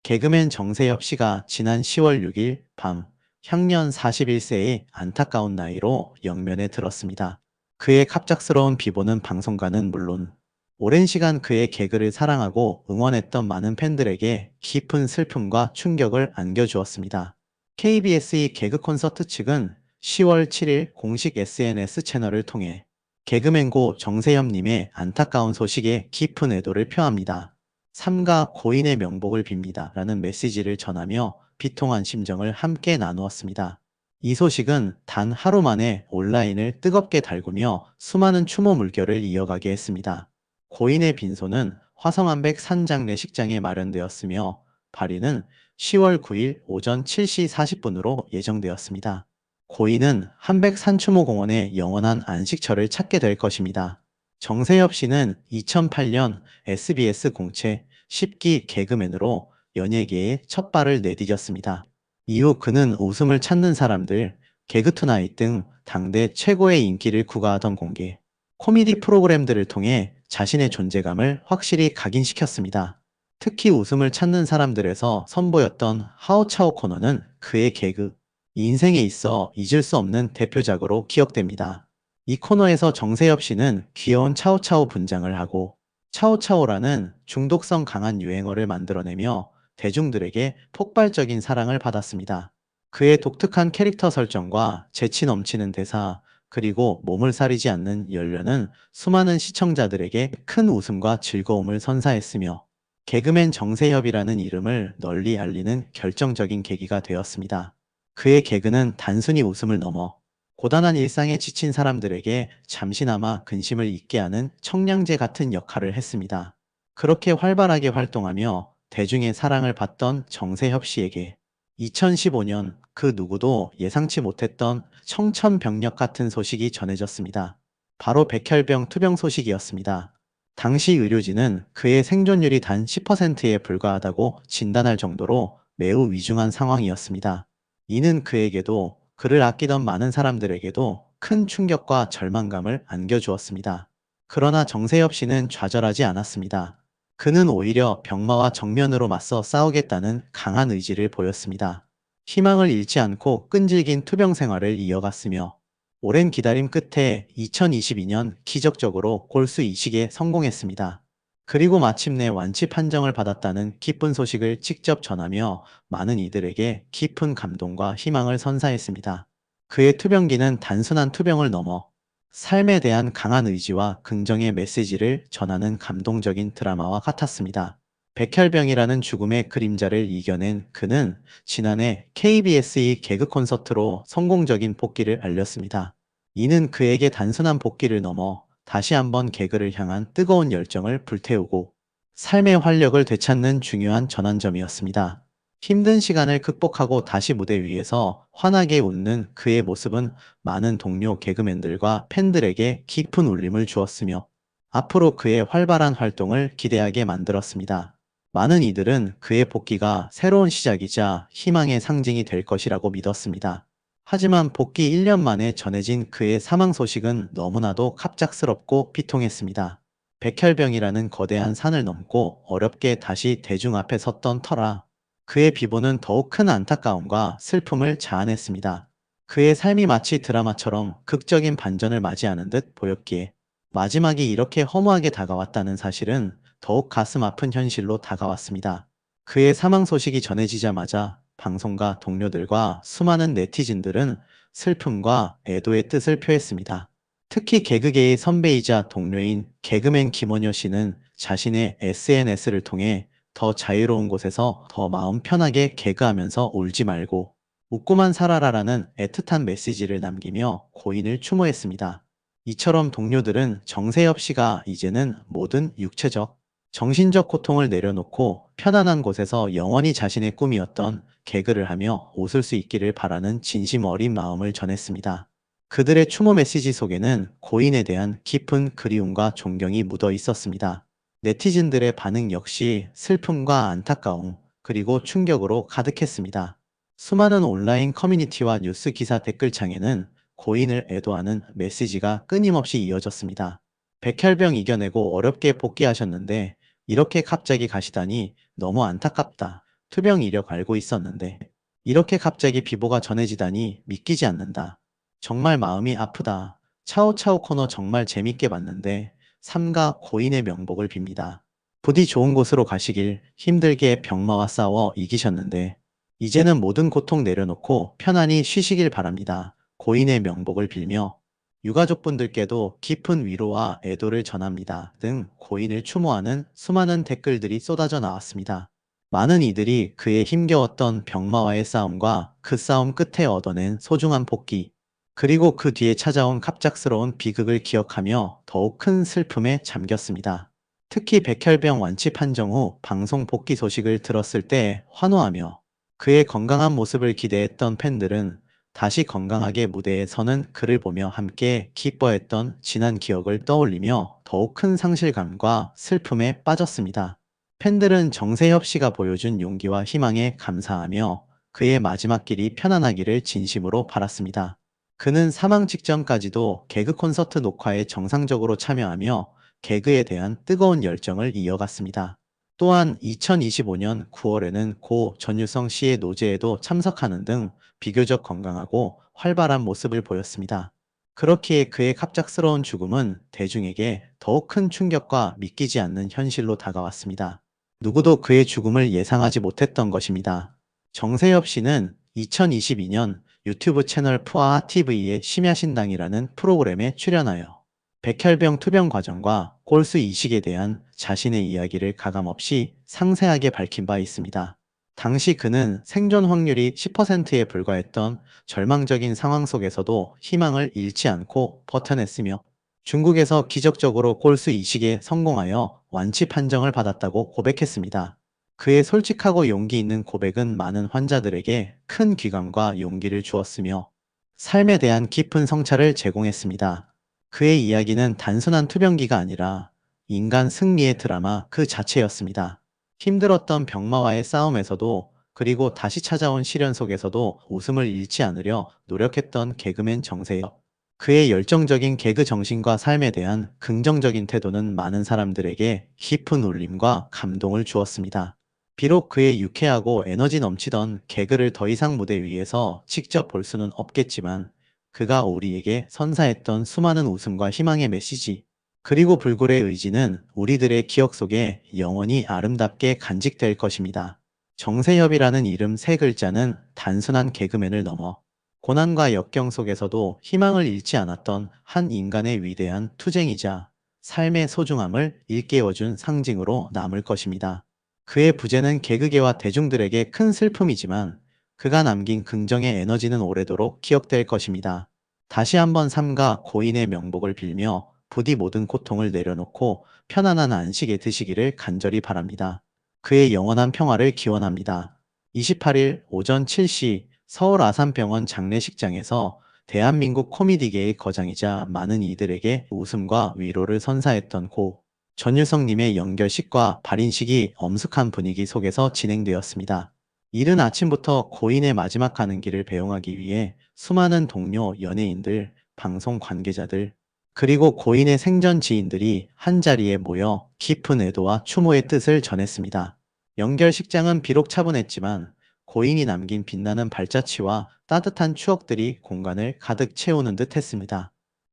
개그맨 정세엽 씨가 지난 10월 6일 밤 향년 41세의 안타까운 나이로 영면에 들었습니다. 그의 갑작스러운 비보는 방송가는 물론 오랜 시간 그의 개그를 사랑하고 응원했던 많은 팬들에게 깊은 슬픔과 충격을 안겨주었습니다. KBS의 개그 콘서트 측은 10월 7일 공식 SNS 채널을 통해 개그맨고 정세엽님의 안타까운 소식에 깊은 애도를 표합니다. 삼가 고인의 명복을 빕니다. 라는 메시지를 전하며 비통한 심정을 함께 나누었습니다. 이 소식은 단 하루 만에 온라인을 뜨겁게 달구며 수많은 추모 물결을 이어가게 했습니다. 고인의 빈소는 화성암백 산장례식장에 마련되었으며 발인은 10월 9일 오전 7시 40분으로 예정되었습니다. 고인은 한백산추모공원의 영원한 안식처를 찾게 될 것입니다. 정세엽 씨는 2008년 SBS 공채 10기 개그맨으로 연예계에 첫 발을 내디뎠습니다. 이후 그는 웃음을 찾는 사람들, 개그투나잇 등 당대 최고의 인기를 구가하던 공개, 코미디 프로그램들을 통해 자신의 존재감을 확실히 각인시켰습니다. 특히 웃음을 찾는 사람들에서 선보였던 하오차오 코너는 그의 개그, 인생에 있어 잊을 수 없는 대표작으로 기억됩니다. 이 코너에서 정세엽 씨는 귀여운 차오차오 분장을 하고 차오차오라는 중독성 강한 유행어를 만들어내며 대중들에게 폭발적인 사랑을 받았습니다. 그의 독특한 캐릭터 설정과 재치 넘치는 대사, 그리고 몸을 사리지 않는 연륜은 수많은 시청자들에게 큰 웃음과 즐거움을 선사했으며 개그맨 정세엽이라는 이름을 널리 알리는 결정적인 계기가 되었습니다. 그의 개그는 단순히 웃음을 넘어 고단한 일상에 지친 사람들에게 잠시나마 근심을 잊게 하는 청량제 같은 역할을 했습니다. 그렇게 활발하게 활동하며 대중의 사랑을 받던 정세협 씨에게 2015년 그 누구도 예상치 못했던 청천벽력 같은 소식이 전해졌습니다. 바로 백혈병 투병 소식이었습니다. 당시 의료진은 그의 생존율이 단 10%에 불과하다고 진단할 정도로 매우 위중한 상황이었습니다. 이는 그에게도 그를 아끼던 많은 사람들에게도 큰 충격과 절망감을 안겨주었습니다. 그러나 정세엽 씨는 좌절하지 않았습니다. 그는 오히려 병마와 정면으로 맞서 싸우겠다는 강한 의지를 보였습니다. 희망을 잃지 않고 끈질긴 투병 생활을 이어갔으며 오랜 기다림 끝에 2022년 기적적으로 골수 이식에 성공했습니다. 그리고 마침내 완치 판정을 받았다는 기쁜 소식을 직접 전하며 많은 이들에게 깊은 감동과 희망을 선사했습니다. 그의 투병기는 단순한 투병을 넘어 삶에 대한 강한 의지와 긍정의 메시지를 전하는 감동적인 드라마와 같았습니다. 백혈병이라는 죽음의 그림자를 이겨낸 그는 지난해 KBS의 개그 콘서트로 성공적인 복귀를 알렸습니다. 이는 그에게 단순한 복귀를 넘어 다시 한번 개그를 향한 뜨거운 열정을 불태우고 삶의 활력을 되찾는 중요한 전환점이었습니다. 힘든 시간을 극복하고 다시 무대 위에서 환하게 웃는 그의 모습은 많은 동료 개그맨들과 팬들에게 깊은 울림을 주었으며 앞으로 그의 활발한 활동을 기대하게 만들었습니다. 많은 이들은 그의 복귀가 새로운 시작이자 희망의 상징이 될 것이라고 믿었습니다. 하지만 복귀 1년 만에 전해진 그의 사망 소식은 너무나도 갑작스럽고 비통했습니다. 백혈병이라는 거대한 산을 넘고 어렵게 다시 대중 앞에 섰던 터라 그의 비보는 더욱 큰 안타까움과 슬픔을 자아냈습니다. 그의 삶이 마치 드라마처럼 극적인 반전을 맞이하는 듯 보였기에 마지막이 이렇게 허무하게 다가왔다는 사실은 더욱 가슴 아픈 현실로 다가왔습니다. 그의 사망 소식이 전해지자마자 방송가 동료들과 수많은 네티즌들은 슬픔과 애도의 뜻을 표했습니다. 특히 개그계의 선배이자 동료인 개그맨 김원효 씨는 자신의 SNS를 통해 더 자유로운 곳에서 더 마음 편하게 개그하면서 울지 말고 웃고만 살아라라는 애틋한 메시지를 남기며 고인을 추모했습니다. 이처럼 동료들은 정세엽 씨가 이제는 모든 육체적, 정신적 고통을 내려놓고 편안한 곳에서 영원히 자신의 꿈이었던 개그를 하며 웃을 수 있기를 바라는 진심 어린 마음을 전했습니다. 그들의 추모 메시지 속에는 고인에 대한 깊은 그리움과 존경이 묻어 있었습니다. 네티즌들의 반응 역시 슬픔과 안타까움, 그리고 충격으로 가득했습니다. 수많은 온라인 커뮤니티와 뉴스 기사 댓글창에는 고인을 애도하는 메시지가 끊임없이 이어졌습니다. 백혈병 이겨내고 어렵게 복귀하셨는데 이렇게 갑자기 가시다니 너무 안타깝다. 투병 이력 알고 있었는데 이렇게 갑자기 비보가 전해지다니 믿기지 않는다. 정말 마음이 아프다. 차오차오 코너 정말 재밌게 봤는데 삼가 고인의 명복을 빕니다. 부디 좋은 곳으로 가시길. 힘들게 병마와 싸워 이기셨는데 이제는 모든 고통 내려놓고 편안히 쉬시길 바랍니다. 고인의 명복을 빌며 유가족분들께도 깊은 위로와 애도를 전합니다. 등 고인을 추모하는 수많은 댓글들이 쏟아져 나왔습니다. 많은 이들이 그의 힘겨웠던 병마와의 싸움과 그 싸움 끝에 얻어낸 소중한 복귀, 그리고 그 뒤에 찾아온 갑작스러운 비극을 기억하며 더욱 큰 슬픔에 잠겼습니다. 특히 백혈병 완치 판정 후 방송 복귀 소식을 들었을 때 환호하며 그의 건강한 모습을 기대했던 팬들은 다시 건강하게 무대에 서는 그를 보며 함께 기뻐했던 지난 기억을 떠올리며 더욱 큰 상실감과 슬픔에 빠졌습니다. 팬들은 정세협 씨가 보여준 용기와 희망에 감사하며 그의 마지막 길이 편안하기를 진심으로 바랐습니다. 그는 사망 직전까지도 개그 콘서트 녹화에 정상적으로 참여하며 개그에 대한 뜨거운 열정을 이어갔습니다. 또한 2025년 9월에는 고 전유성 씨의 노제에도 참석하는 등 비교적 건강하고 활발한 모습을 보였습니다. 그렇기에 그의 갑작스러운 죽음은 대중에게 더욱 큰 충격과 믿기지 않는 현실로 다가왔습니다. 누구도 그의 죽음을 예상하지 못했던 것입니다. 정세엽 씨는 2022년 유튜브 채널 푸아아 TV의 심야신당이라는 프로그램에 출연하여 백혈병 투병 과정과 골수 이식에 대한 자신의 이야기를 가감없이 상세하게 밝힌 바 있습니다. 당시 그는 생존 확률이 10%에 불과했던 절망적인 상황 속에서도 희망을 잃지 않고 버텨냈으며 중국에서 기적적으로 골수 이식에 성공하여 완치 판정을 받았다고 고백했습니다. 그의 솔직하고 용기 있는 고백은 많은 환자들에게 큰 귀감과 용기를 주었으며 삶에 대한 깊은 성찰을 제공했습니다. 그의 이야기는 단순한 투병기가 아니라 인간 승리의 드라마 그 자체였습니다. 힘들었던 병마와의 싸움에서도 그리고 다시 찾아온 시련 속에서도 웃음을 잃지 않으려 노력했던 개그맨 정세엽. 그의 열정적인 개그 정신과 삶에 대한 긍정적인 태도는 많은 사람들에게 깊은 울림과 감동을 주었습니다. 비록 그의 유쾌하고 에너지 넘치던 개그를 더 이상 무대 위에서 직접 볼 수는 없겠지만 그가 우리에게 선사했던 수많은 웃음과 희망의 메시지, 그리고 불굴의 의지는 우리들의 기억 속에 영원히 아름답게 간직될 것입니다. 정세엽이라는 이름 세 글자는 단순한 개그맨을 넘어 고난과 역경 속에서도 희망을 잃지 않았던 한 인간의 위대한 투쟁이자 삶의 소중함을 일깨워준 상징으로 남을 것입니다. 그의 부재는 개그계와 대중들에게 큰 슬픔이지만 그가 남긴 긍정의 에너지는 오래도록 기억될 것입니다. 다시 한번 삼가 고인의 명복을 빌며 부디 모든 고통을 내려놓고 편안한 안식에 드시기를 간절히 바랍니다. 그의 영원한 평화를 기원합니다. 28일 오전 7시 서울 아산병원 장례식장에서 대한민국 코미디계의 거장이자 많은 이들에게 웃음과 위로를 선사했던 고 전유성님의 연결식과 발인식이 엄숙한 분위기 속에서 진행되었습니다. 이른 아침부터 고인의 마지막 가는 길을 배웅하기 위해 수많은 동료, 연예인들, 방송 관계자들, 그리고 고인의 생전 지인들이 한자리에 모여 깊은 애도와 추모의 뜻을 전했습니다. 연결식장은 비록 차분했지만 고인이 남긴 빛나는 발자취와 따뜻한 추억들이 공간을 가득 채우는 듯 했습니다.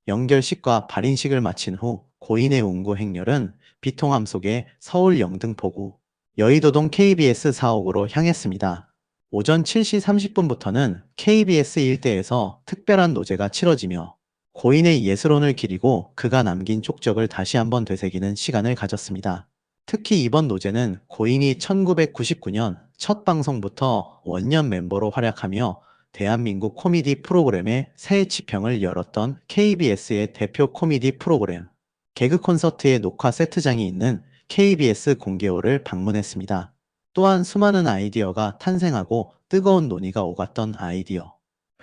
연결식과 발인식을 마친 후 고인의 운구 행렬은 비통함 속에 서울 영등포구 여의도동 KBS 사옥으로 향했습니다. 오전 7시 30분부터는 KBS 일대에서 특별한 노제가 치러지며 고인의 예술혼을 기리고 그가 남긴 족적을 다시 한번 되새기는 시간을 가졌습니다. 특히 이번 노제는 고인이 1999년 첫 방송부터 원년 멤버로 활약하며 대한민국 코미디 프로그램의 새해 치평을 열었던 KBS의 대표 코미디 프로그램 개그 콘서트의 녹화 세트장이 있는 KBS 공개홀을 방문했습니다. 또한 수많은 아이디어가 탄생하고 뜨거운 논의가 오갔던 아이디어,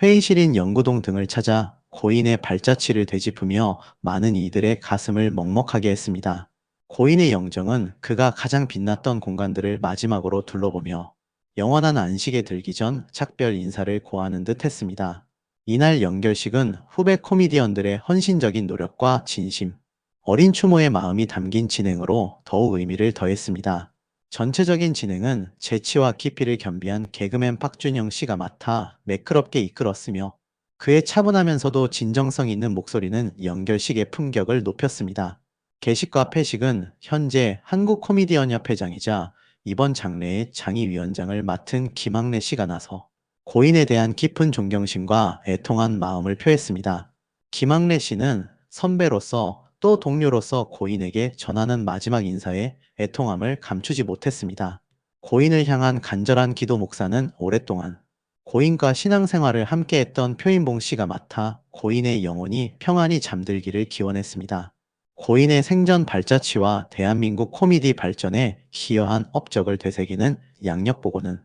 회의실인 연구동 등을 찾아 고인의 발자취를 되짚으며 많은 이들의 가슴을 먹먹하게 했습니다. 고인의 영정은 그가 가장 빛났던 공간들을 마지막으로 둘러보며 영원한 안식에 들기 전 작별 인사를 고하는 듯 했습니다. 이날 연결식은 후배 코미디언들의 헌신적인 노력과 진심, 어린 추모의 마음이 담긴 진행으로 더욱 의미를 더했습니다. 전체적인 진행은 재치와 깊이를 겸비한 개그맨 박준영 씨가 맡아 매끄럽게 이끌었으며 그의 차분하면서도 진정성 있는 목소리는 연결식의 품격을 높였습니다. 개식과 패식은 현재 한국코미디언협회장이자 이번 장르의 장의위원장을 맡은 김학래 씨가 나서 고인에 대한 깊은 존경심과 애통한 마음을 표했습니다. 김학래 씨는 선배로서 또 동료로서 고인에게 전하는 마지막 인사에 애통함을 감추지 못했습니다. 고인을 향한 간절한 기도 목사는 오랫동안 고인과 신앙생활을 함께했던 표인봉 씨가 맡아 고인의 영혼이 평안히 잠들기를 기원했습니다. 고인의 생전 발자취와 대한민국 코미디 발전에 기여한 업적을 되새기는 양력보고는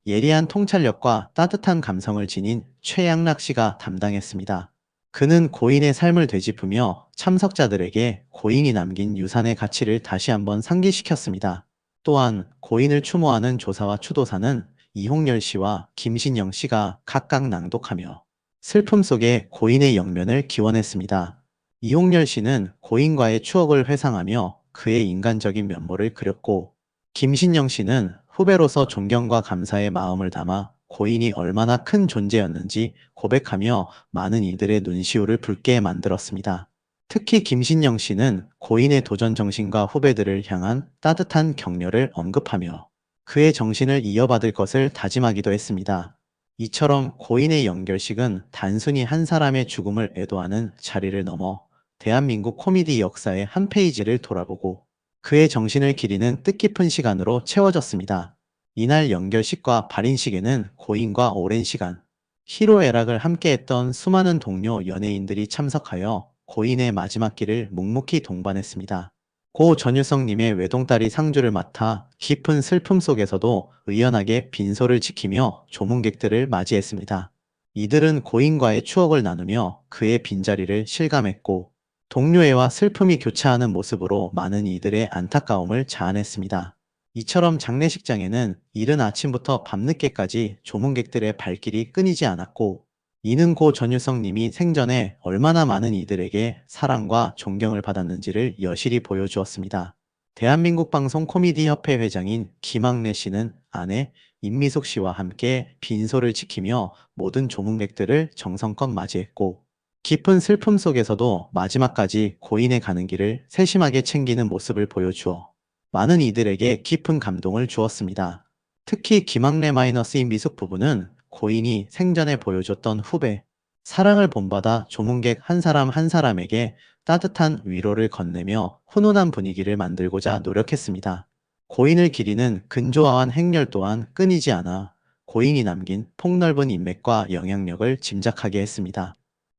예리한 통찰력과 따뜻한 감성을 지닌 최양락 씨가 담당했습니다. 그는 고인의 삶을 되짚으며 참석자들에게 고인이 남긴 유산의 가치를 다시 한번 상기시켰습니다. 또한 고인을 추모하는 조사와 추도사는 이홍열 씨와 김신영 씨가 각각 낭독하며 슬픔 속에 고인의 영면을 기원했습니다. 이홍열 씨는 고인과의 추억을 회상하며 그의 인간적인 면모를 그렸고, 김신영 씨는 후배로서 존경과 감사의 마음을 담아 고인이 얼마나 큰 존재였는지 고백하며 많은 이들의 눈시울을 붉게 만들었습니다. 특히 김신영 씨는 고인의 도전 정신과 후배들을 향한 따뜻한 격려를 언급하며 그의 정신을 이어받을 것을 다짐하기도 했습니다. 이처럼 고인의 연결식은 단순히 한 사람의 죽음을 애도하는 자리를 넘어 대한민국 코미디 역사의 한 페이지를 돌아보고 그의 정신을 기리는 뜻깊은 시간으로 채워졌습니다. 이날 연결식과 발인식에는 고인과 오랜 시간, 희로애락을 함께했던 수많은 동료 연예인들이 참석하여 고인의 마지막 길을 묵묵히 동반했습니다. 고 전유성님의 외동딸이 상주를 맡아 깊은 슬픔 속에서도 의연하게 빈소를 지키며 조문객들을 맞이했습니다. 이들은 고인과의 추억을 나누며 그의 빈자리를 실감했고, 동료애와 슬픔이 교차하는 모습으로 많은 이들의 안타까움을 자아냈습니다. 이처럼 장례식장에는 이른 아침부터 밤늦게까지 조문객들의 발길이 끊이지 않았고, 이는 고 전유성 님이 생전에 얼마나 많은 이들에게 사랑과 존경을 받았는지를 여실히 보여주었습니다. 대한민국 방송 코미디 협회 회장인 김학래 씨는 아내 임미숙 씨와 함께 빈소를 지키며 모든 조문객들을 정성껏 맞이했고, 깊은 슬픔 속에서도 마지막까지 고인의 가는 길을 세심하게 챙기는 모습을 보여주어 많은 이들에게 깊은 감동을 주었습니다. 특히 김학래 임미숙 부부는 고인이 생전에 보여줬던 후배, 사랑을 본받아 조문객 한 사람 한 사람에게 따뜻한 위로를 건네며 훈훈한 분위기를 만들고자 노력했습니다. 고인을 기리는 근조화한 행렬 또한 끊이지 않아 고인이 남긴 폭넓은 인맥과 영향력을 짐작하게 했습니다.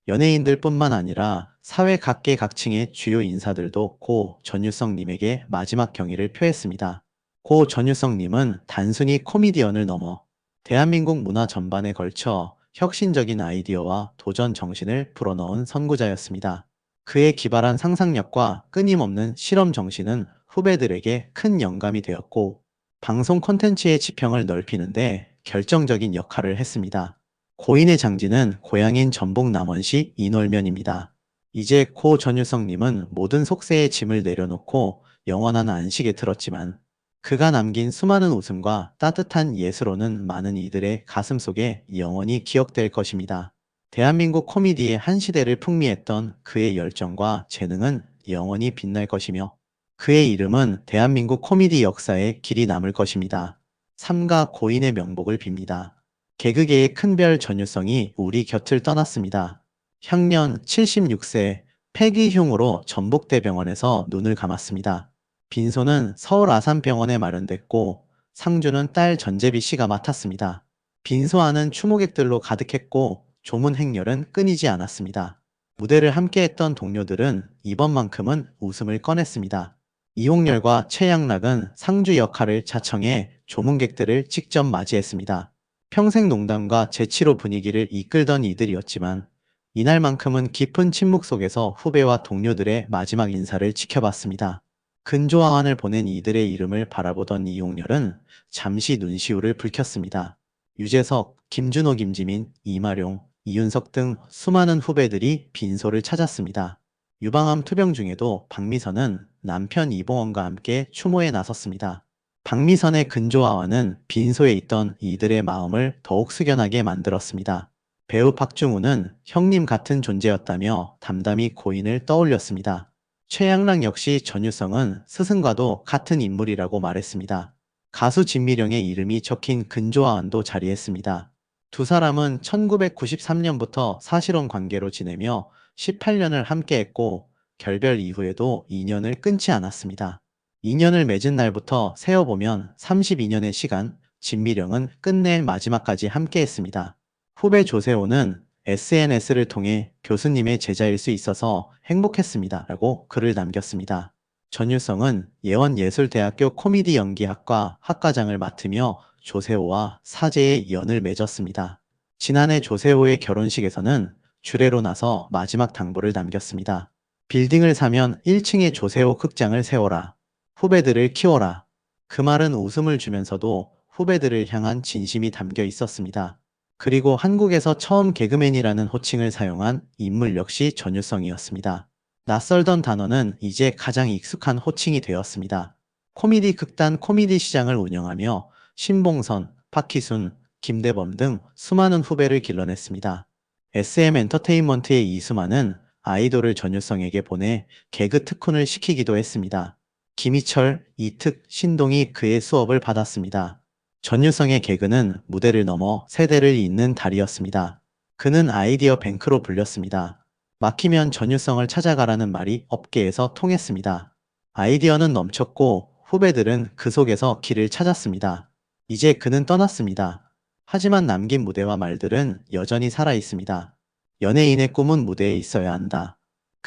연예인들뿐만 아니라 사회 각계각층의 주요 인사들도 고 전유성님에게 마지막 경의를 표했습니다. 고 전유성님은 단순히 코미디언을 넘어 대한민국 문화 전반에 걸쳐 혁신적인 아이디어와 도전 정신을 불어넣은 선구자였습니다. 그의 기발한 상상력과 끊임없는 실험 정신은 후배들에게 큰 영감이 되었고, 방송 콘텐츠의 지평을 넓히는데 결정적인 역할을 했습니다. 고인의 장지는 고향인 전북 남원시 인월면입니다. 이제 고 전유성님은 모든 속세의 짐을 내려놓고 영원한 안식에 들었지만, 그가 남긴 수많은 웃음과 따뜻한 예스로는 많은 이들의 가슴 속에 영원히 기억될 것입니다. 대한민국 코미디의 한 시대를 풍미했던 그의 열정과 재능은 영원히 빛날 것이며, 그의 이름은 대한민국 코미디 역사에 길이 남을 것입니다. 삼가 고인의 명복을 빕니다. 개그계의 큰별 전유성이 우리 곁을 떠났습니다. 향년 76세 폐기흉으로 전북대병원에서 눈을 감았습니다. 빈소는 서울 아산병원에 마련됐고, 상주는 딸 전재비 씨가 맡았습니다. 빈소 안은 추모객들로 가득했고 조문 행렬은 끊이지 않았습니다. 무대를 함께했던 동료들은 이번만큼은 웃음을 꺼냈습니다. 이홍렬과 최양락은 상주 역할을 자청해 조문객들을 직접 맞이했습니다. 평생 농담과 재치로 분위기를 이끌던 이들이었지만, 이날만큼은 깊은 침묵 속에서 후배와 동료들의 마지막 인사를 지켜봤습니다. 근조화환을 보낸 이들의 이름을 바라보던 이용렬은 잠시 눈시울을 붉혔습니다. 유재석, 김준호, 김지민, 이마룡, 이윤석 등 수많은 후배들이 빈소를 찾았습니다. 유방암 투병 중에도 박미선은 남편 이봉원과 함께 추모에 나섰습니다. 박미선의 근조화와는 빈소에 있던 이들의 마음을 더욱 숙연하게 만들었습니다. 배우 박중훈은 형님 같은 존재였다며 담담히 고인을 떠올렸습니다. 최양락 역시 전유성은 스승과도 같은 인물이라고 말했습니다. 가수 진미령의 이름이 적힌 근조화환도 자리했습니다. 두 사람은 1993년부터 사실혼 관계로 지내며 18년을 함께했고 결별 이후에도 인연을 끊지 않았습니다. 인연을 맺은 날부터 세어보면 32년의 시간, 진미령은 끝내 마지막까지 함께했습니다. 후배 조세호는 SNS를 통해 교수님의 제자일 수 있어서 행복했습니다. 라고 글을 남겼습니다. 전유성은 예원예술대학교 코미디 연기학과 학과장을 맡으며 조세호와 사제의 연을 맺었습니다. 지난해 조세호의 결혼식에서는 주례로 나서 마지막 당부를 남겼습니다. 빌딩을 사면 1층에 조세호 극장을 세워라. 후배들을 키워라. 그 말은 웃음을 주면서도 후배들을 향한 진심이 담겨 있었습니다. 그리고 한국에서 처음 개그맨이라는 호칭을 사용한 인물 역시 전유성이었습니다. 낯설던 단어는 이제 가장 익숙한 호칭이 되었습니다. 코미디 극단 코미디 시장을 운영하며 신봉선, 박희순, 김대범 등 수많은 후배를 길러냈습니다. SM 엔터테인먼트의 이수만은 아이돌을 전유성에게 보내 개그 특훈을 시키기도 했습니다. 김희철, 이특, 신동이 그의 수업을 받았습니다. 전유성의 개그는 무대를 넘어 세대를 잇는 달이었습니다. 그는 아이디어 뱅크로 불렸습니다. 막히면 전유성을 찾아가라는 말이 업계에서 통했습니다. 아이디어는 넘쳤고 후배들은 그 속에서 길을 찾았습니다. 이제 그는 떠났습니다. 하지만 남긴 무대와 말들은 여전히 살아있습니다. 연예인의 꿈은 무대에 있어야 한다.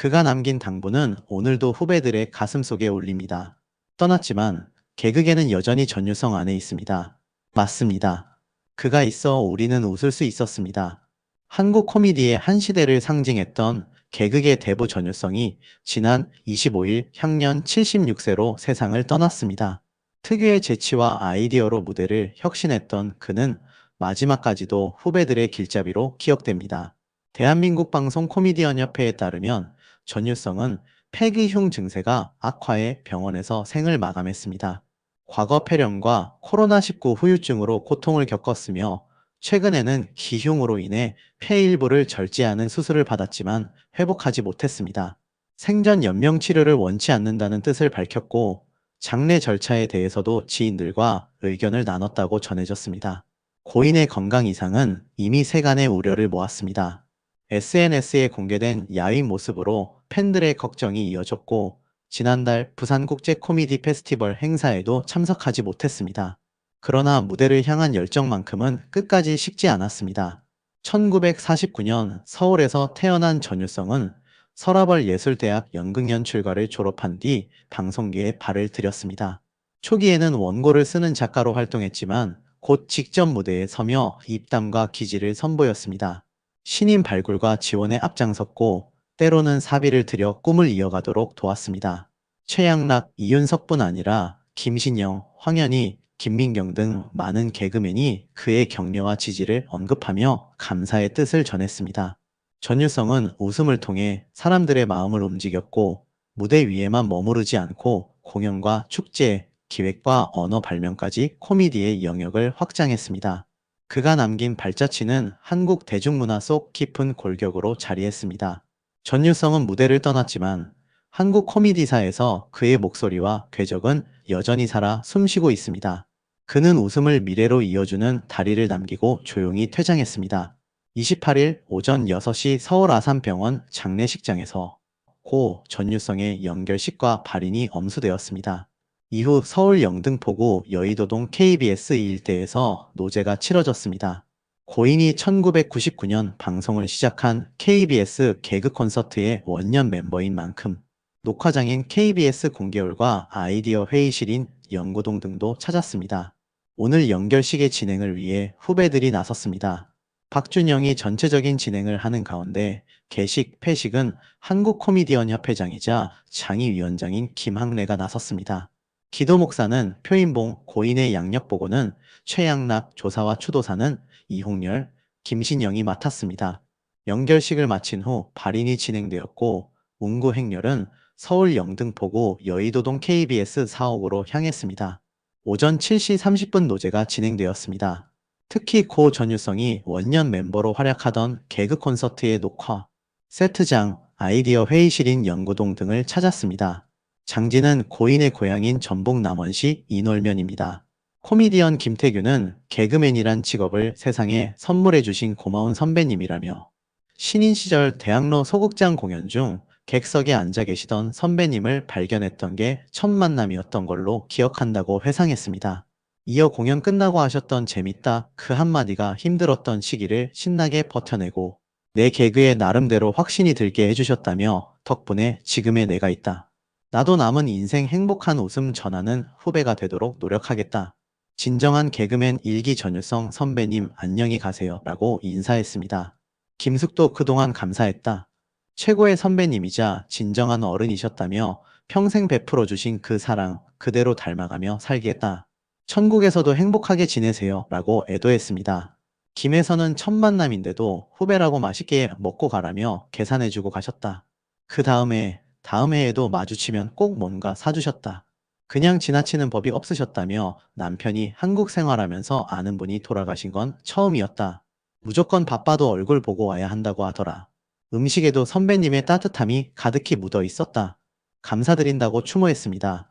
그가 남긴 당부는 오늘도 후배들의 가슴 속에 울립니다. 떠났지만 개그계는 여전히 전유성 안에 있습니다. 맞습니다. 그가 있어 우리는 웃을 수 있었습니다. 한국 코미디의 한 시대를 상징했던 개그계 대부 전유성이 지난 25일 향년 76세로 세상을 떠났습니다. 특유의 재치와 아이디어로 무대를 혁신했던 그는 마지막까지도 후배들의 길잡이로 기억됩니다. 대한민국 방송 코미디언 협회에 따르면 전유성은 폐기흉 증세가 악화해 병원에서 생을 마감했습니다. 과거 폐렴과 코로나19 후유증으로 고통을 겪었으며 최근에는 기흉으로 인해 폐 일부를 절제하는 수술을 받았지만 회복하지 못했습니다. 생전 연명 치료를 원치 않는다는 뜻을 밝혔고 장례 절차에 대해서도 지인들과 의견을 나눴다고 전해졌습니다. 고인의 건강 이상은 이미 세간의 우려를 모았습니다. SNS에 공개된 야윈 모습으로 팬들의 걱정이 이어졌고 지난달 부산국제 코미디 페스티벌 행사에도 참석하지 못했습니다. 그러나 무대를 향한 열정만큼은 끝까지 식지 않았습니다. 1949년 서울에서 태어난 전유성은 서라벌 예술대학 연극연출과를 졸업한 뒤 방송계에 발을 들였습니다. 초기에는 원고를 쓰는 작가로 활동했지만 곧 직접 무대에 서며 입담과 기질을 선보였습니다. 신인 발굴과 지원에 앞장섰고 때로는 사비를 들여 꿈을 이어가도록 도왔습니다. 최양락, 이윤석뿐 아니라 김신영, 황현희, 김민경 등 많은 개그맨이 그의 격려와 지지를 언급하며 감사의 뜻을 전했습니다. 전유성은 웃음을 통해 사람들의 마음을 움직였고 무대 위에만 머무르지 않고 공연과 축제, 기획과 언어 발명까지 코미디의 영역을 확장했습니다. 그가 남긴 발자취는 한국 대중문화 속 깊은 골격으로 자리했습니다. 전유성은 무대를 떠났지만 한국 코미디사에서 그의 목소리와 궤적은 여전히 살아 숨쉬고 있습니다. 그는 웃음을 미래로 이어주는 다리를 남기고 조용히 퇴장했습니다. 28일 오전 6시 서울 아산병원 장례식장에서 고 전유성의 연결식과 발인이 엄수되었습니다. 이후 서울 영등포구 여의도동 KBS 일대에서 노제가 치러졌습니다. 고인이 1999년 방송을 시작한 KBS 개그 콘서트의 원년 멤버인 만큼 녹화장인 KBS 공개홀과 아이디어 회의실인 연구동 등도 찾았습니다. 오늘 연결식의 진행을 위해 후배들이 나섰습니다. 박준영이 전체적인 진행을 하는 가운데 개식, 폐식은 한국 코미디언 협회장이자 장의위원장인 김학래가 나섰습니다. 기도 목사는 표인봉, 고인의 양력 보고는 최양락, 조사와 추도사는 이홍렬, 김신영이 맡았습니다. 연결식을 마친 후 발인이 진행되었고 운구 행렬은 서울 영등포구 여의도동 KBS 사옥으로 향했습니다. 오전 7시 30분 노제가 진행되었습니다. 특히 고 전유성이 원년 멤버로 활약하던 개그 콘서트의 녹화, 세트장, 아이디어 회의실인 연구동 등을 찾았습니다. 장지는 고인의 고향인 전북 남원시 인월면입니다. 코미디언 김태규는 개그맨이란 직업을 세상에 선물해 주신 고마운 선배님이라며 신인 시절 대학로 소극장 공연 중 객석에 앉아 계시던 선배님을 발견했던 게 첫 만남이었던 걸로 기억한다고 회상했습니다. 이어 공연 끝나고 하셨던 재밌다 그 한마디가 힘들었던 시기를 신나게 버텨내고 내 개그에 나름대로 확신이 들게 해주셨다며 덕분에 지금의 내가 있다. 나도 남은 인생 행복한 웃음 전하는 후배가 되도록 노력하겠다. 진정한 개그맨 일기 전유성 선배님 안녕히 가세요 라고 인사했습니다. 김숙도 그동안 감사했다. 최고의 선배님이자 진정한 어른이셨다며 평생 베풀어 주신 그 사랑 그대로 닮아가며 살겠다. 천국에서도 행복하게 지내세요 라고 애도했습니다. 김혜선은 첫 만남인데도 후배라고 맛있게 먹고 가라며 계산해주고 가셨다. 그 다음 해에도 마주치면 꼭 뭔가 사주셨다. 그냥 지나치는 법이 없으셨다며 남편이 한국 생활하면서 아는 분이 돌아가신 건 처음이었다. 무조건 바빠도 얼굴 보고 와야 한다고 하더라. 음식에도 선배님의 따뜻함이 가득히 묻어 있었다. 감사드린다고 추모했습니다.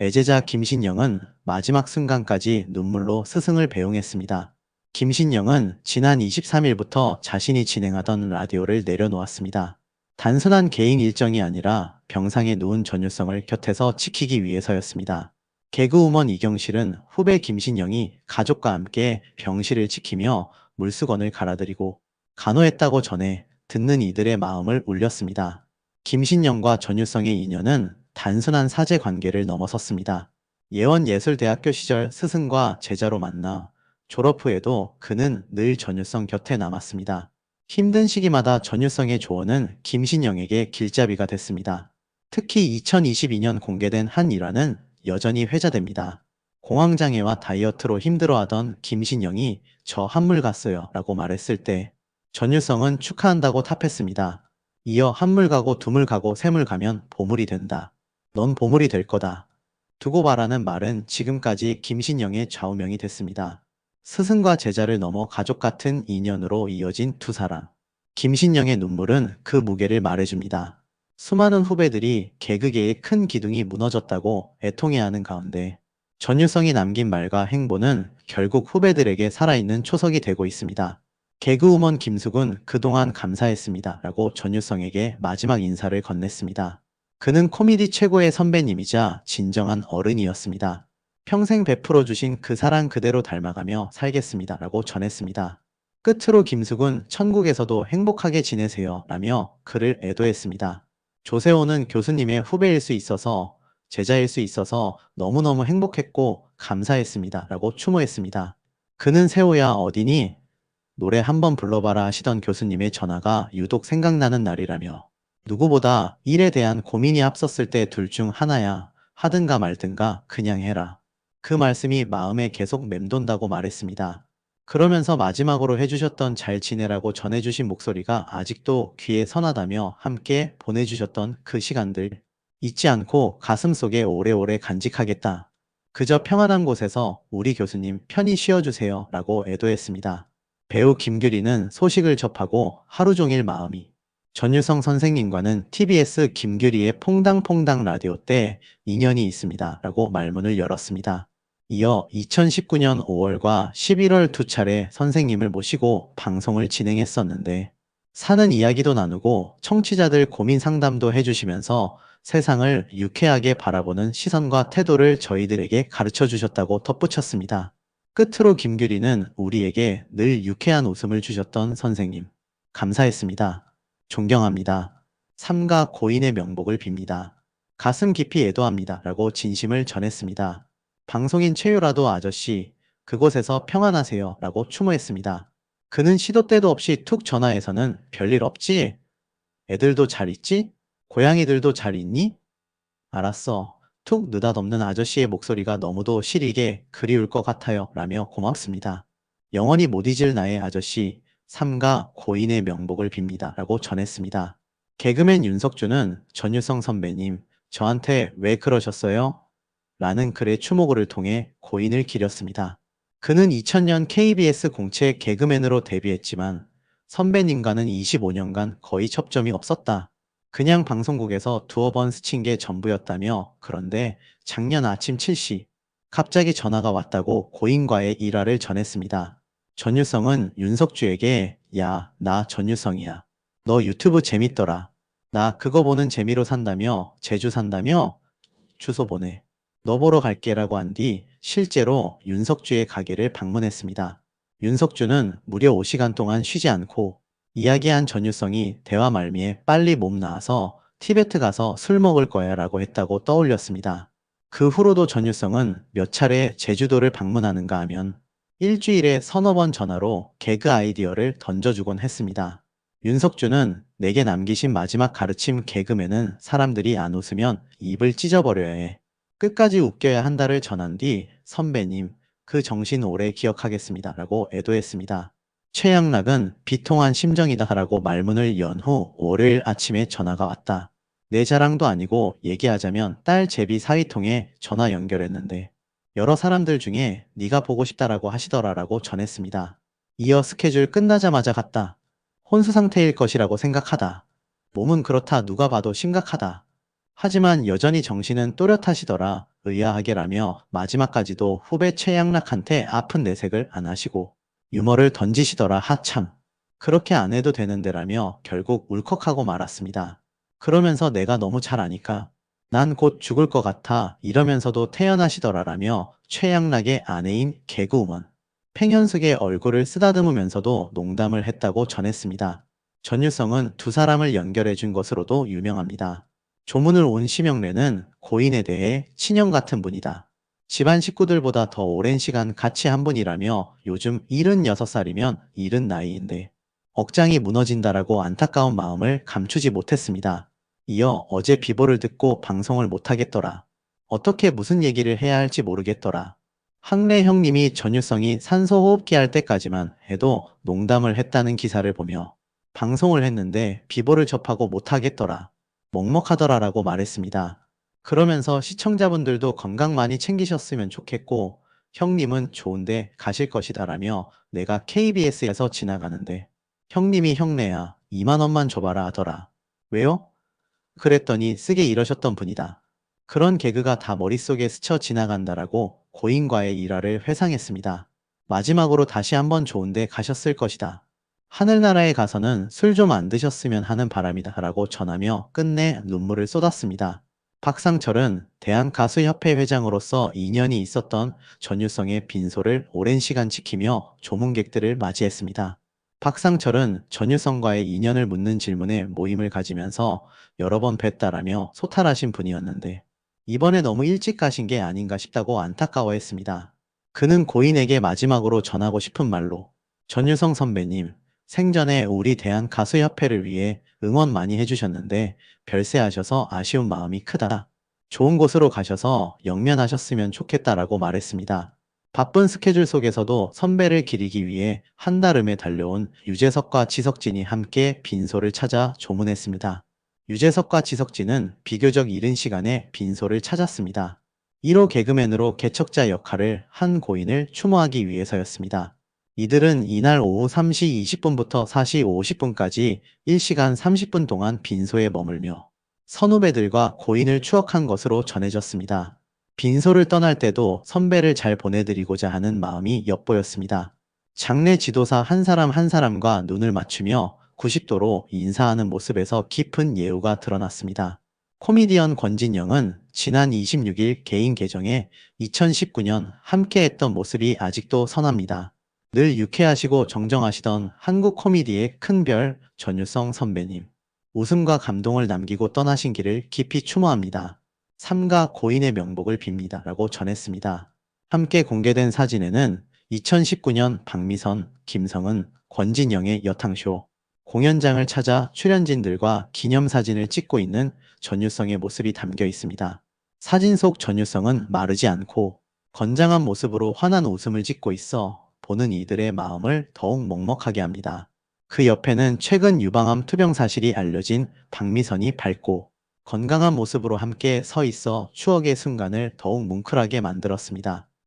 애제자 김신영은 마지막 순간까지 눈물로 스승을 배웅했습니다. 김신영은 지난 23일부터 자신이 진행하던 라디오를 내려놓았습니다. 단순한 개인 일정이 아니라 병상에 누운 전유성을 곁에서 지키기 위해서였습니다. 개그우먼 이경실은 후배 김신영이 가족과 함께 병실을 지키며 물수건을 갈아드리고 간호했다고 전해 듣는 이들의 마음을 울렸습니다. 김신영과 전유성의 인연은 단순한 사제 관계를 넘어섰습니다. 예원예술대학교 시절 스승과 제자로 만나 졸업 후에도 그는 늘 전유성 곁에 남았습니다. 힘든 시기마다 전유성의 조언은 김신영에게 길잡이가 됐습니다. 특히 2022년 공개된 한 일화는 여전히 회자됩니다. 공황장애와 다이어트로 힘들어하던 김신영이 저 한물 갔어요 라고 말했을 때 전유성은 축하한다고 답했습니다. 이어 한물 가고 두물 가고 세물 가면 보물이 된다. 넌 보물이 될 거다. 두고 봐라는 말은 지금까지 김신영의 좌우명이 됐습니다. 스승과 제자를 넘어 가족 같은 인연으로 이어진 두 사람. 김신영의 눈물은 그 무게를 말해줍니다. 수많은 후배들이 개그계의 큰 기둥이 무너졌다고 애통해하는 가운데 전유성이 남긴 말과 행보는 결국 후배들에게 살아있는 초석이 되고 있습니다. 개그우먼 김숙은 그동안 감사했습니다 라고 전유성에게 마지막 인사를 건넸습니다. 그는 코미디 최고의 선배님이자 진정한 어른이었습니다. 평생 베풀어 주신 그 사랑 그대로 닮아가며 살겠습니다 라고 전했습니다. 끝으로 김숙은 천국에서도 행복하게 지내세요 라며 그를 애도했습니다. 조세호는 교수님의 후배일 수 있어서 제자일 수 있어서 너무너무 행복했고 감사했습니다 라고 추모했습니다. 그는 세호야 어디니? 노래 한번 불러봐라 하시던 교수님의 전화가 유독 생각나는 날이라며 누구보다 일에 대한 고민이 앞섰을 때 둘 중 하나야. 하든가 말든가 그냥 해라. 그 말씀이 마음에 계속 맴돈다고 말했습니다. 그러면서 마지막으로 해주셨던 잘 지내라고 전해주신 목소리가 아직도 귀에 선하다며 함께 보내주셨던 그 시간들 잊지 않고 가슴속에 오래오래 간직하겠다. 그저 평안한 곳에서 우리 교수님 편히 쉬어주세요 라고 애도했습니다. 배우 김규리는 소식을 접하고 하루 종일 마음이 전유성 선생님과는 TBS 김규리의 퐁당퐁당 라디오 때 인연이 있습니다 라고 말문을 열었습니다. 이어 2019년 5월과 11월 두 차례 선생님을 모시고 방송을 진행했었는데 사는 이야기도 나누고 청취자들 고민 상담도 해주시면서 세상을 유쾌하게 바라보는 시선과 태도를 저희들에게 가르쳐 주셨다고 덧붙였습니다. 끝으로 김규리는 우리에게 늘 유쾌한 웃음을 주셨던 선생님. 감사했습니다. 존경합니다. 삼가 고인의 명복을 빕니다. 가슴 깊이 애도합니다. 라고 진심을 전했습니다. 방송인 최유라도 아저씨, 그곳에서 평안하세요. 라고 추모했습니다. 그는 시도 때도 없이 툭 전화해서는 별일 없지? 애들도 잘 있지? 고양이들도 잘 있니? 알았어. 툭 느닷없는 아저씨의 목소리가 너무도 시리게 그리울 것 같아요. 라며 고맙습니다. 영원히 못 잊을 나의 아저씨, 삼가 고인의 명복을 빕니다. 라고 전했습니다. 개그맨 윤석주는 전유성 선배님, 저한테 왜 그러셨어요? 라는 글의 추모글을 통해 고인을 기렸습니다. 그는 2000년 KBS 공채 개그맨으로 데뷔했지만 선배님과는 25년간 거의 접점이 없었다. 그냥 방송국에서 두어 번 스친 게 전부였다며. 그런데 작년 아침 7시 갑자기 전화가 왔다고 고인과의 일화를 전했습니다. 전유성은 윤석주에게 야, 나 전유성이야. 너 유튜브 재밌더라. 나 그거 보는 재미로 산다며. 제주 산다며. 주소 보내. 너 보러 갈게라고 한 뒤 실제로 윤석주의 가게를 방문했습니다. 윤석주는 무려 5시간 동안 쉬지 않고 이야기한 전유성이 대화 말미에 빨리 몸 나와서 티베트 가서 술 먹을 거야 라고 했다고 떠올렸습니다. 그 후로도 전유성은 몇 차례 제주도를 방문하는가 하면 일주일에 서너 번 전화로 개그 아이디어를 던져주곤 했습니다. 윤석주는 내게 남기신 마지막 가르침 개그맨은 사람들이 안 웃으면 입을 찢어버려야 해. 끝까지 웃겨야 한다를 전한 뒤 선배님, 그 정신 오래 기억하겠습니다 라고 애도했습니다. 최양락은 비통한 심정이다 라고 말문을 연 후 월요일 아침에 전화가 왔다. 내 자랑도 아니고 얘기하자면 딸 제비 사위통에 전화 연결했는데 여러 사람들 중에 네가 보고 싶다라고 하시더라라고 전했습니다. 이어 스케줄 끝나자마자 갔다. 혼수 상태일 것이라고 생각하다. 몸은 그렇다 누가 봐도 심각하다. 하지만 여전히 정신은 또렷하시더라. 의아하게라며 마지막까지도 후배 최양락한테 아픈 내색을 안 하시고 유머를 던지시더라. 하참. 그렇게 안 해도 되는데라며 결국 울컥하고 말았습니다. 그러면서 내가 너무 잘 아니까 난 곧 죽을 것 같아 이러면서도 태연하시더라라며 최양락의 아내인 개그우먼 팽현숙의 얼굴을 쓰다듬으면서도 농담을 했다고 전했습니다. 전유성은 두 사람을 연결해 준 것으로도 유명합니다. 조문을 온 심영래는 고인에 대해 친형 같은 분이다. 집안 식구들보다 더 오랜 시간 같이 한 분이라며 요즘 76살이면 이른 나이인데 억장이 무너진다라고 안타까운 마음을 감추지 못했습니다. 이어 어제 비보를 듣고 방송을 못하겠더라. 어떻게 무슨 얘기를 해야 할지 모르겠더라. 항래 형님이 전유성이 산소호흡기 할 때까지만 해도 농담을 했다는 기사를 보며 방송을 했는데 비보를 접하고 못하겠더라. 먹먹하더라라고 말했습니다. 그러면서 시청자분들도 건강 많이 챙기셨으면 좋겠고 형님은 좋은데 가실 것이다라며 내가 KBS에서 지나가는데 형님이 형네야 2만 원만 줘봐라 하더라. 왜요? 그랬더니 쓰게 이러셨던 분이다. 그런 개그가 다 머릿속에 스쳐 지나간다라고 고인과의 일화를 회상했습니다. 마지막으로 다시 한번 좋은데 가셨을 것이다. 하늘나라에 가서는 술 좀 안 드셨으면 하는 바람이다 라고 전하며 끝내 눈물을 쏟았습니다. 박상철은 대한가수협회 회장으로서 인연이 있었던 전유성의 빈소를 오랜 시간 지키며 조문객들을 맞이했습니다. 박상철은 전유성과의 인연을 묻는 질문에 모임을 가지면서 여러 번 뵀다라며 소탈하신 분이었는데 이번에 너무 일찍 가신 게 아닌가 싶다고 안타까워했습니다. 그는 고인에게 마지막으로 전하고 싶은 말로 전유성 선배님, 생전에 우리 대한가수협회를 위해 응원 많이 해주셨는데 별세하셔서 아쉬운 마음이 크다. 좋은 곳으로 가셔서 영면하셨으면 좋겠다라고 말했습니다. 바쁜 스케줄 속에서도 선배를 기리기 위해 한달음에 달려온 유재석과 지석진이 함께 빈소를 찾아 조문했습니다. 유재석과 지석진은 비교적 이른 시간에 빈소를 찾았습니다. 1호 개그맨으로 개척자 역할을 한 고인을 추모하기 위해서였습니다. 이들은 이날 오후 3시 20분부터 4시 50분까지 1시간 30분 동안 빈소에 머물며 선후배들과 고인을 추억한 것으로 전해졌습니다. 빈소를 떠날 때도 선배를 잘 보내드리고자 하는 마음이 엿보였습니다. 장례 지도사 한 사람 한 사람과 눈을 맞추며 90도로 인사하는 모습에서 깊은 예우가 드러났습니다. 코미디언 권진영은 지난 26일 개인 계정에 2019년 함께했던 모습이 아직도 선합니다. 늘 유쾌하시고 정정하시던 한국 코미디의 큰 별 전유성 선배님. 웃음과 감동을 남기고 떠나신 길을 깊이 추모합니다. 삼가 고인의 명복을 빕니다. 라고 전했습니다. 함께 공개된 사진에는 2019년 박미선, 김성은, 권진영의 여탕쇼, 공연장을 찾아 출연진들과 기념사진을 찍고 있는 전유성의 모습이 담겨 있습니다. 사진 속 전유성은 마르지 않고 건장한 모습으로 환한 웃음을 짓고 있어 보는 이들의 마음을 더욱 먹먹하게 합니다. 그 옆에는 최근 유방암 투병 사실이 알려진 박미선이 밝고 건강한 모습으로 함께 서 있어 추억의 순간을 더욱 뭉클하게 만들었습니다.